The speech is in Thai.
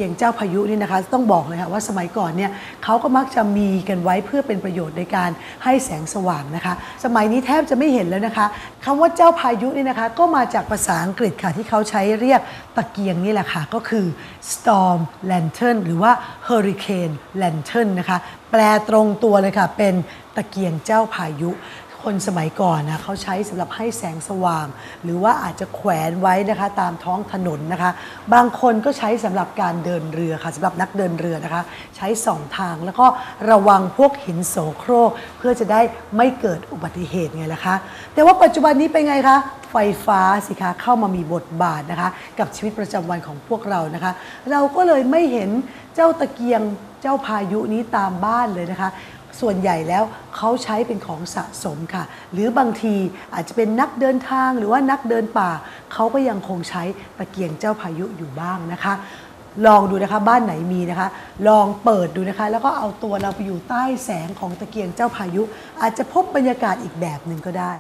กียงเจ้าพายุนี่นะคะต้องบอกเลยค่ะว่าสมัยก่อนเนี่ยเขาก็มักจะมีกันไว้เพื่อเป็นประโยชน์ในการให้แสงสว่างนะคะสมัยนี้แทบจะไม่เห็นแล้วนะคะคำว่าเจ้าพายุนี่นะคะก็มาจากภาษาอังกฤษค่ะที่เขาใช้เรียกตะเกียงนี่แหละค่ะก็คือ storm lantern หรือว่า hurricane lantern นะคะแปลตรงตัวเลยค่ะเป็นตะเกียงเจ้าพายุคนสมัยก่อนนะเขาใช้สำหรับให้แสงสว่างหรือว่าอาจจะแขวนไว้นะคะตามท้องถนนนะคะบางคนก็ใช้สำหรับการเดินเรือค่ะสำหรับนักเดินเรือนะคะใช้2 ทางแล้วก็ระวังพวกหินโสโครกเพื่อจะได้ไม่เกิดอุบัติเหตุไงล่ะคะแต่ว่าปัจจุบันนี้เป็นไงคะไฟฟ้าสิคะเข้ามามีบทบาทนะคะกับชีวิตประจำวันของพวกเรานะคะเราก็เลยไม่เห็นเจ้าตะเกียงเจ้าพายุนี้ตามบ้านเลยนะคะส่วนใหญ่แล้วเขาใช้เป็นของสะสมค่ะหรือบางทีอาจจะเป็นนักเดินทางหรือว่านักเดินป่าเขาก็ยังคงใช้ตะเกียงเจ้าพายุอยู่บ้างนะคะลองดูนะคะบ้านไหนมีนะคะลองเปิดดูนะคะแล้วก็เอาตัวเราไปอยู่ใต้แสงของตะเกียงเจ้าพายุอาจจะพบบรรยากาศอีกแบบหนึ่งก็ได้